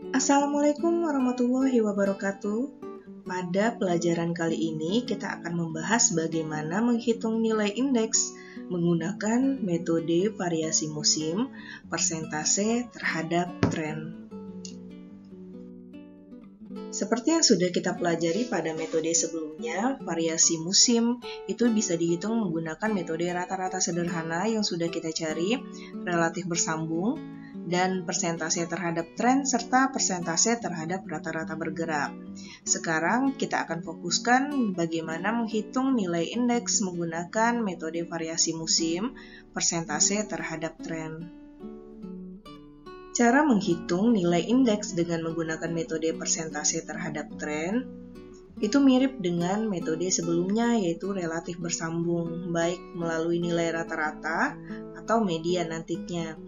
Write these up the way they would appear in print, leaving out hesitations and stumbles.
Assalamualaikum warahmatullahi wabarakatuh. Pada pelajaran kali ini kita akan membahas bagaimana menghitung nilai indeks menggunakan metode variasi musim, persentase terhadap tren. Seperti yang sudah kita pelajari pada metode sebelumnya, variasi musim itu bisa dihitung menggunakan metode rata-rata sederhana yang sudah kita cari, relatif bersambung, dan persentase terhadap tren serta persentase terhadap rata-rata bergerak. Sekarang kita akan fokuskan bagaimana menghitung nilai indeks menggunakan metode variasi musim, persentase terhadap tren. Cara menghitung nilai indeks dengan menggunakan metode persentase terhadap tren itu mirip dengan metode sebelumnya, yaitu relatif bersambung, baik melalui nilai rata-rata atau median nantinya.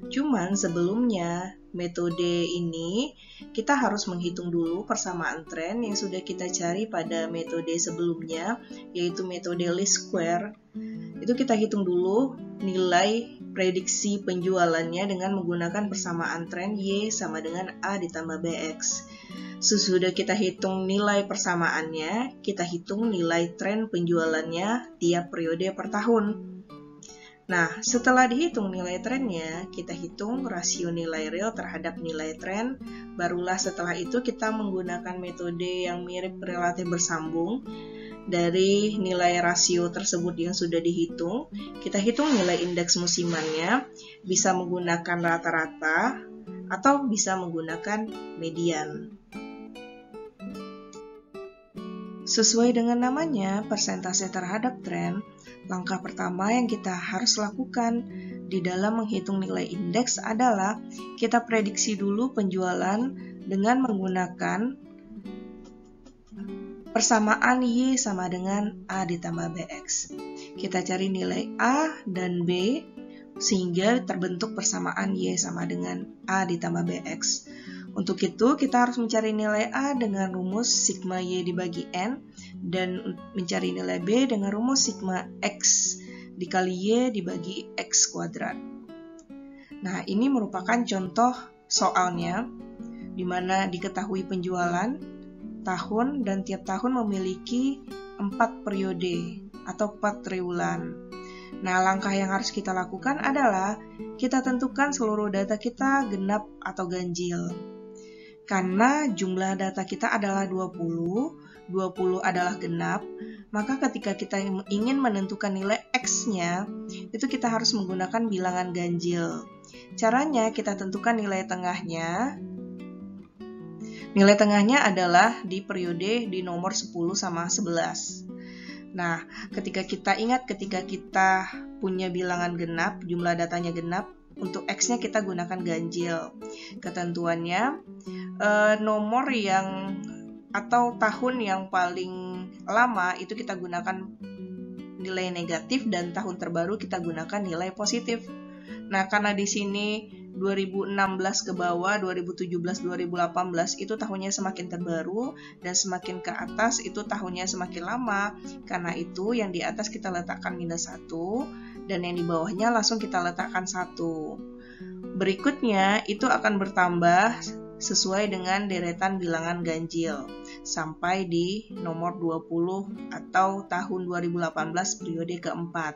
Cuman sebelumnya metode ini kita harus menghitung dulu persamaan tren yang sudah kita cari pada metode sebelumnya, yaitu metode least square. Itu kita hitung dulu nilai prediksi penjualannya dengan menggunakan persamaan tren Y sama dengan A ditambah BX. Sesudah kita hitung nilai persamaannya, kita hitung nilai tren penjualannya tiap periode per tahun. Nah, setelah dihitung nilai trennya, kita hitung rasio nilai real terhadap nilai tren. Barulah setelah itu kita menggunakan metode yang mirip relatif bersambung. Dari nilai rasio tersebut yang sudah dihitung, kita hitung nilai indeks musimannya, bisa menggunakan rata-rata atau bisa menggunakan median. Sesuai dengan namanya, persentase terhadap tren, langkah pertama yang kita harus lakukan di dalam menghitung nilai indeks adalah kita prediksi dulu penjualan dengan menggunakan persamaan Y sama dengan A ditambah BX. Kita cari nilai A dan B sehingga terbentuk persamaan Y sama dengan A ditambah BX. Untuk itu kita harus mencari nilai A dengan rumus sigma Y dibagi N dan mencari nilai B dengan rumus sigma X dikali Y dibagi X kuadrat. Nah, ini merupakan contoh soalnya di mana diketahui penjualan tahun dan tiap tahun memiliki 4 periode atau 4 triwulan. Nah, langkah yang harus kita lakukan adalah kita tentukan seluruh data kita genap atau ganjil. Karena jumlah data kita adalah 20 adalah genap, maka ketika kita ingin menentukan nilai X-nya, itu kita harus menggunakan bilangan ganjil. Caranya kita tentukan nilai tengahnya. Nilai tengahnya adalah di periode di nomor 10 sama 11. Nah, ketika kita punya bilangan genap, jumlah datanya genap, untuk X-nya kita gunakan ganjil. Ketentuannya, nomor yang atau tahun yang paling lama itu kita gunakan nilai negatif dan tahun terbaru kita gunakan nilai positif. Nah, karena di sini 2016 ke bawah, 2017, 2018 itu tahunnya semakin terbaru dan semakin ke atas itu tahunnya semakin lama. Karena itu yang di atas kita letakkan -1 dan yang di bawahnya langsung kita letakkan 1. Berikutnya itu akan bertambah sesuai dengan deretan bilangan ganjil sampai di nomor 20 atau tahun 2018 periode keempat.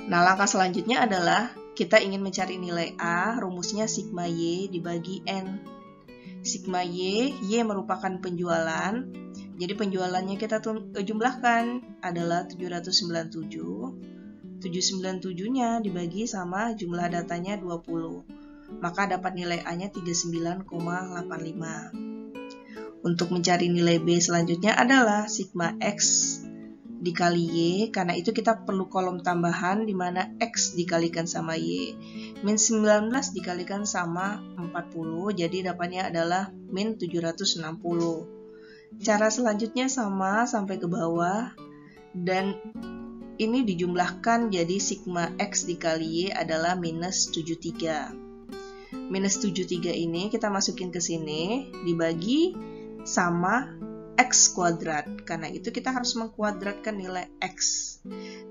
Nah, langkah selanjutnya adalah kita ingin mencari nilai A, rumusnya sigma Y dibagi N. Sigma Y merupakan penjualan, jadi penjualannya kita jumlahkan adalah 797. 797-nya dibagi sama jumlah datanya 20, maka dapat nilai A-nya 39,85. Untuk mencari nilai B selanjutnya adalah sigma X dikali Y, karena itu kita perlu kolom tambahan di mana X dikalikan sama Y. Min 19 dikalikan sama 40, jadi dapatnya adalah min 760. Cara selanjutnya sama sampai ke bawah, dan ini dijumlahkan jadi sigma X dikali Y adalah minus 73. Minus 73 ini kita masukin ke sini, dibagi sama X kuadrat. Karena itu kita harus mengkuadratkan nilai X.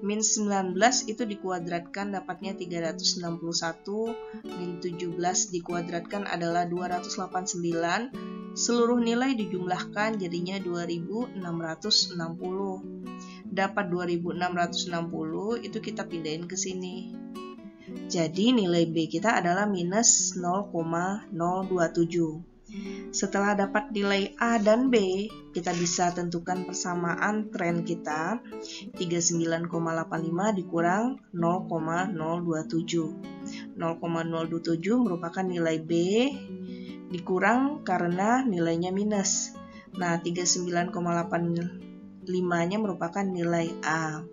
Min 19 itu dikuadratkan dapatnya 361, min 17 dikuadratkan adalah 289. Seluruh nilai dijumlahkan jadinya 2660. Dapat 2660 itu kita pindahin ke sini. Jadi nilai B kita adalah minus 0,027. Setelah dapat nilai A dan B, kita bisa tentukan persamaan tren kita. 39,85 dikurang 0,027. 0,027 merupakan nilai B dikurang karena nilainya minus. Nah, 39,85-nya merupakan nilai A.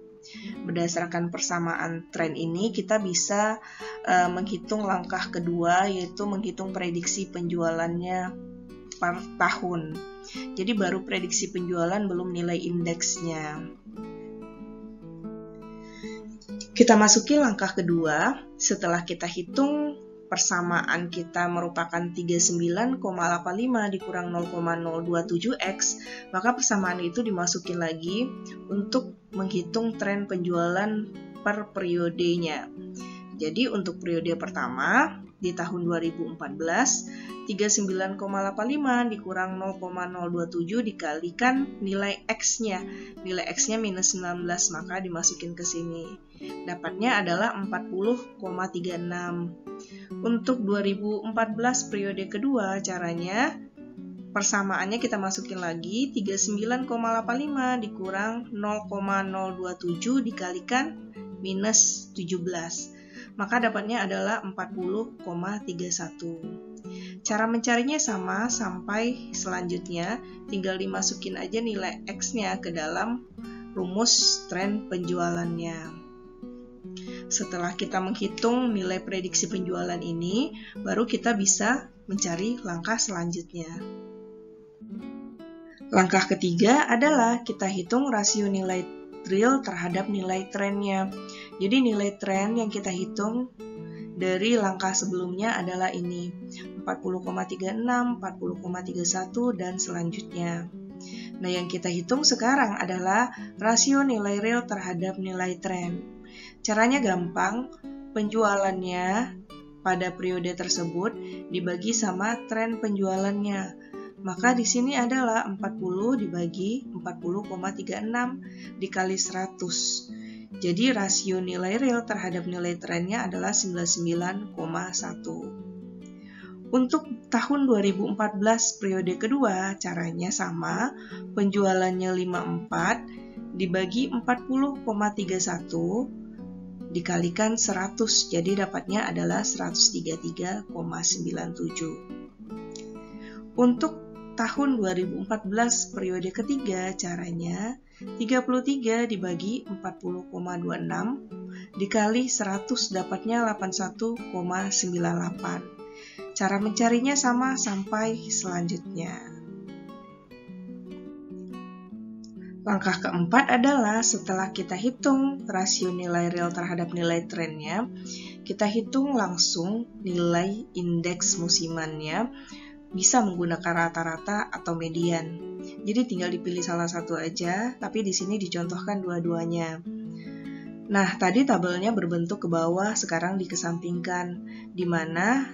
Berdasarkan persamaan tren ini, kita bisa menghitung langkah kedua, yaitu menghitung prediksi penjualannya per tahun. Jadi baru prediksi penjualan, belum nilai indeksnya. Kita masuki langkah kedua. Setelah kita hitung persamaan kita merupakan 39,85 dikurang 0,027x, maka persamaan itu dimasukin lagi untuk menghitung tren penjualan per periodenya. Jadi untuk periode pertama di tahun 2014, 39,85 dikurang 0,027 dikalikan nilai X-nya. Nilai X-nya minus 19, maka dimasukin ke sini. Dapatnya adalah 40,36. Untuk 2014 periode kedua, caranya persamaannya kita masukin lagi 39,85 dikurang 0,027 dikalikan minus 17. Maka dapatnya adalah 40,31. Cara mencarinya sama sampai selanjutnya, tinggal dimasukin aja nilai X-nya ke dalam rumus tren penjualannya. Setelah kita menghitung nilai prediksi penjualan ini, baru kita bisa mencari langkah selanjutnya. Langkah ketiga adalah kita hitung rasio nilai real terhadap nilai trennya. Jadi nilai tren yang kita hitung dari langkah sebelumnya adalah ini, 40,36, 40,31, dan selanjutnya. Nah, yang kita hitung sekarang adalah rasio nilai real terhadap nilai tren. Caranya gampang, penjualannya pada periode tersebut dibagi sama tren penjualannya. Maka di sini adalah 40 dibagi 40,36 dikali 100. Jadi rasio nilai real terhadap nilai trennya adalah 99,1. Untuk tahun 2014 periode kedua, caranya sama, penjualannya 54 dibagi 40,31 dikalikan 100, jadi dapatnya adalah 133,97. Untuk tahun 2014 periode ketiga, caranya 33 dibagi 40,26 dikali 100 dapatnya 81,98. Cara mencarinya sama sampai selanjutnya. Langkah keempat adalah setelah kita hitung rasio nilai real terhadap nilai trennya, kita hitung langsung nilai indeks musimannya, bisa menggunakan rata-rata atau median. Jadi tinggal dipilih salah satu aja, tapi di sini dicontohkan dua-duanya. Nah, tadi tabelnya berbentuk ke bawah, sekarang dikesampingkan, di mana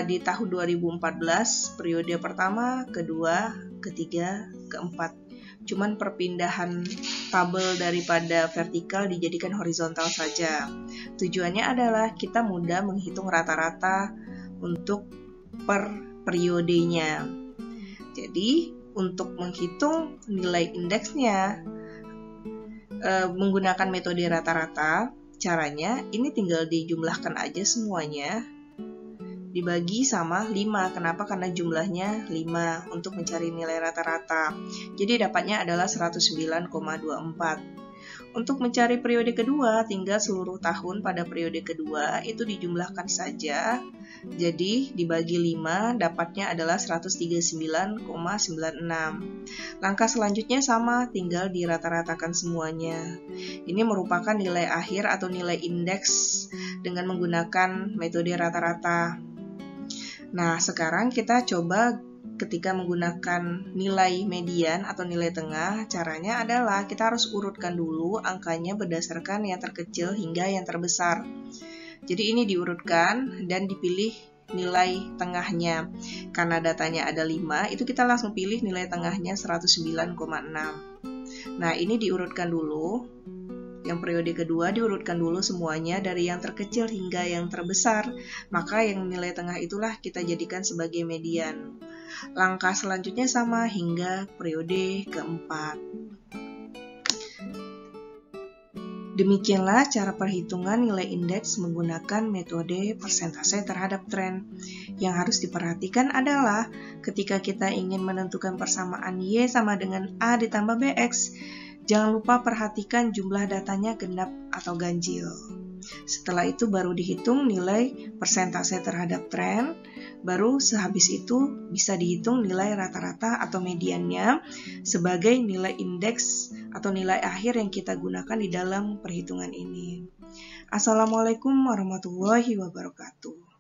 di tahun 2014 periode pertama, kedua, ketiga, keempat. Cuman perpindahan tabel daripada vertikal dijadikan horizontal saja. Tujuannya adalah kita mudah menghitung rata-rata untuk per periodenya. Jadi, untuk menghitung nilai indeksnya menggunakan metode rata-rata, caranya ini tinggal dijumlahkan aja semuanya, dibagi sama 5. Kenapa? Karena jumlahnya 5 untuk mencari nilai rata-rata. Jadi dapatnya adalah 109,24. Untuk mencari periode kedua, tinggal seluruh tahun pada periode kedua itu dijumlahkan saja. Jadi dibagi 5, dapatnya adalah 139,96. Langkah selanjutnya sama, tinggal dirata-ratakan semuanya. Ini merupakan nilai akhir atau nilai indeks dengan menggunakan metode rata-rata. Nah, sekarang kita coba ketika menggunakan nilai median atau nilai tengah, caranya adalah kita harus urutkan dulu angkanya berdasarkan yang terkecil hingga yang terbesar. Jadi ini diurutkan dan dipilih nilai tengahnya. Karena datanya ada 5, itu kita langsung pilih nilai tengahnya 109,6. Nah, ini diurutkan dulu. Yang periode kedua diurutkan dulu semuanya dari yang terkecil hingga yang terbesar. Maka yang nilai tengah itulah kita jadikan sebagai median. Langkah selanjutnya sama hingga periode keempat. Demikianlah cara perhitungan nilai indeks menggunakan metode persentase terhadap tren. Yang harus diperhatikan adalah ketika kita ingin menentukan persamaan Y sama dengan A ditambah BX, jangan lupa perhatikan jumlah datanya genap atau ganjil. Setelah itu baru dihitung nilai persentase terhadap tren, baru sehabis itu bisa dihitung nilai rata-rata atau mediannya sebagai nilai indeks atau nilai akhir yang kita gunakan di dalam perhitungan ini. Assalamualaikum warahmatullahi wabarakatuh.